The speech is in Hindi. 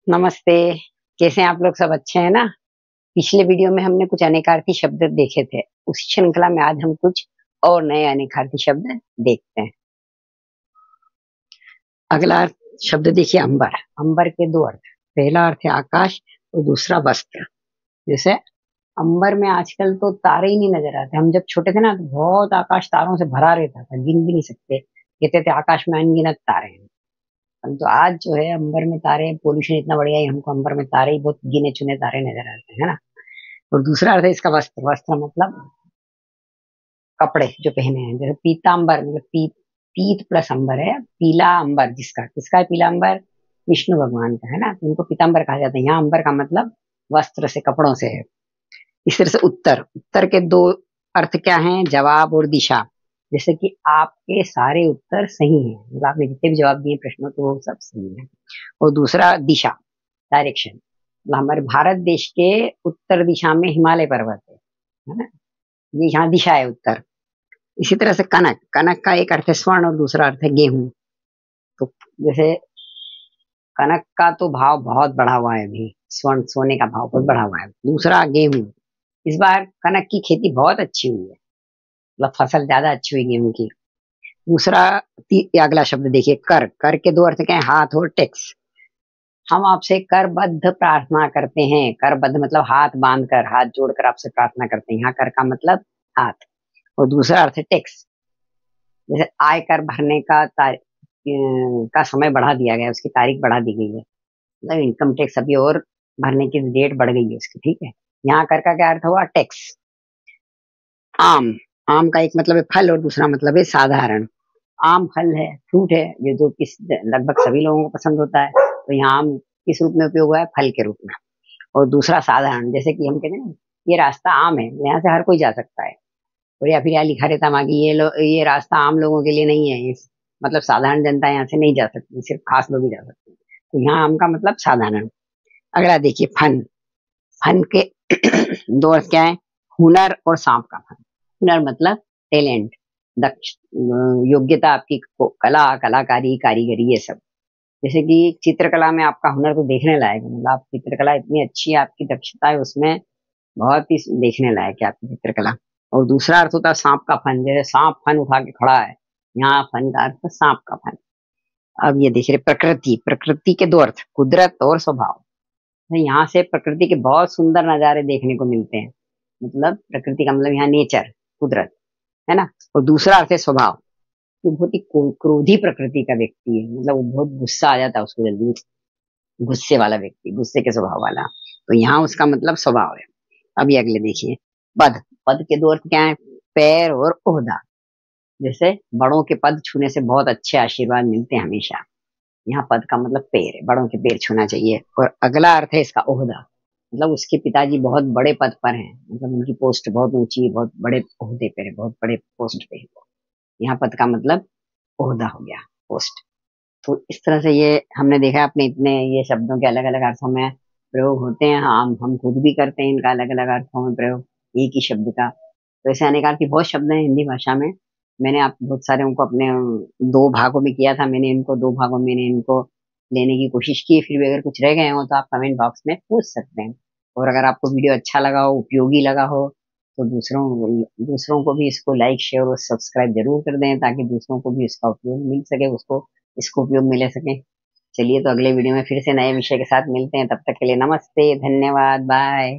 नमस्ते। कैसे हैं आप लोग? सब अच्छे हैं ना? पिछले वीडियो में हमने कुछ अनेकार्थी शब्द देखे थे। उसी श्रृंखला में आज हम कुछ और नए अनेकार्थी शब्द देखते हैं। अगला शब्द देखिए, अंबर। अंबर के दो अर्थ। पहला अर्थ है आकाश और दूसरा वस्त्र। जैसे अंबर में आजकल तो तारे ही नहीं नजर आते। हम जब छोटे थे ना तो बहुत आकाश तारों से भरा रहता था, गिन भी नहीं सकते। कहते थे आकाश में अनगिनत तारे हैं। परंतु आज जो है अंबर में तारे, पोल्यूशन इतना बढ़ गया है, हमको अंबर में तारे ही बहुत गिने चुने तारे नजर आते हैं, है ना। और दूसरा अर्थ है इसका वस्त्र। वस्त्र मतलब कपड़े जो पहने हैं। जैसे पीतांबर मतलब पीत प्लस अंबर है। पीला अंबर जिसका, किसका है पीला अंबर? विष्णु भगवान का, है ना। तो उनको पीतांबर कहा जाता है। यहाँ अंबर का मतलब वस्त्र से, कपड़ों से है। इस तरह से उत्तर। उत्तर के दो अर्थ क्या हैं? जवाब और दिशा। जैसे कि आपके सारे उत्तर सही हैं, मतलब आपने जितने भी जवाब दिए प्रश्नों के वो सब सही है। और दूसरा दिशा, डायरेक्शन। मतलब हमारे भारत देश के उत्तर दिशा में हिमालय पर्वत है ना। ये यहाँ दिशा है, उत्तर। इसी तरह से कनक। कनक का एक अर्थ है स्वर्ण और दूसरा अर्थ है गेहूं। तो जैसे कनक का तो भाव बहुत बढ़ा हुआ है अभी, स्वर्ण सोने का भाव बहुत बढ़ा हुआ है। दूसरा गेहूं। इस बार कनक की खेती बहुत अच्छी हुई है, मतलब फसल ज्यादा अच्छी हुई गेहूं की। दूसरा अगला शब्द देखिए, कर। कर के दो अर्थ क्या है? हाथ और टैक्स। हम आपसे करबद्ध प्रार्थना करते हैं। करबद्ध मतलब हाथ बांधकर, हाथ जोड़कर आपसे प्रार्थना करते हैं। यहाँ कर का मतलब हाथ। और दूसरा अर्थ है टैक्स। जैसे आयकर भरने का समय बढ़ा दिया गया, उसकी तारीख बढ़ा दी गई है। मतलब इनकम टैक्स अभी और भरने की डेट बढ़ गई है उसकी, ठीक है। यहाँ कर का क्या अर्थ हुआ? टैक्स। आम। आम का एक मतलब है फल और दूसरा मतलब है साधारण। आम फल है, फ्रूट है, ये जो किस लगभग सभी लोगों को पसंद होता है। तो यहाँ आम किस रूप में उपयोग हुआ है? फल के रूप में। और दूसरा साधारण। जैसे कि हम कहते हैं ना, ये रास्ता आम है, यहाँ से हर कोई जा सकता है। और या फिर यहाँ लिखा रहता है कि ये रास्ता आम लोगों के लिए नहीं है, मतलब साधारण जनता यहाँ से नहीं जा सकती, सिर्फ खास लोग ही जा सकते हैं। तो यहाँ आम का मतलब साधारण। अगला देखिए, फन। फन के दो अर्थ क्या है? हुनर और सांप का फन। हुनर मतलब टैलेंट, दक्ष, योग्यता आपकी, कला, कलाकारी, कारीगरी, ये सब। जैसे कि चित्रकला में आपका हुनर तो देखने लायक है, मतलब आप चित्रकला इतनी अच्छी है, आपकी दक्षता है उसमें, बहुत ही देखने लायक है आपकी चित्रकला। और दूसरा अर्थ होता है सांप का फन। जैसे सांप फन उठा के खड़ा है, यहाँ फन का अर्थ सांप का फन। अब ये देख रहे प्रकृति। प्रकृति के दो अर्थ, कुदरत और स्वभाव। तो यहाँ से प्रकृति के बहुत सुंदर नजारे देखने को मिलते हैं। मतलब प्रकृति का मतलब यहाँ नेचर, कुदरत, है ना। और दूसरा अर्थ है स्वभाव। वो बहुत ही क्रोधी प्रकृति का व्यक्ति है, मतलब वो बहुत गुस्सा आ जाता है उसको जल्दी। गुस्से वाला व्यक्ति, गुस्से के स्वभाव वाला। तो यहाँ उसका मतलब स्वभाव है। अभी अगले देखिए, पद। पद के दो अर्थ क्या है? पैर और ओहदा। जैसे बड़ों के पद छूने से बहुत अच्छे आशीर्वाद मिलते हैं हमेशा। यहाँ पद का मतलब पैर है, बड़ों के पैर छूना चाहिए। और अगला अर्थ है इसका ओहदा। मतलब उसके पिताजी बहुत बड़े पद पर हैं, मतलब उनकी पोस्ट बहुत ऊंची है, बहुत बड़े ओहदे पे है, बहुत बड़े पोस्ट पे है। यहाँ पद का मतलब ओहदा हो गया, पोस्ट। तो इस तरह से ये हमने देखा अपने इतने ये शब्दों के अलग अलग अर्थों में प्रयोग होते हैं। हम खुद भी करते हैं इनका अलग अलग अर्थों में प्रयोग, एक ही शब्द का। तो ऐसे अनेक बहुत शब्द हैं हिंदी भाषा में। मैंने आप बहुत सारे उनको अपने दो भागों में किया था। मैंने इनको दो भागों में इनको लेने की कोशिश की। फिर भी अगर कुछ रह गए हो तो आप कमेंट बॉक्स में पूछ सकते हैं। और अगर आपको वीडियो अच्छा लगा हो, उपयोगी लगा हो, तो दूसरों को भी इसको लाइक, शेयर और सब्सक्राइब जरूर कर दें, ताकि दूसरों को भी इसका उपयोग मिल सके, उसको इसको उपयोग में ले सके। चलिए, तो अगले वीडियो में फिर से नए विषय के साथ मिलते हैं। तब तक के लिए नमस्ते, धन्यवाद, बाय।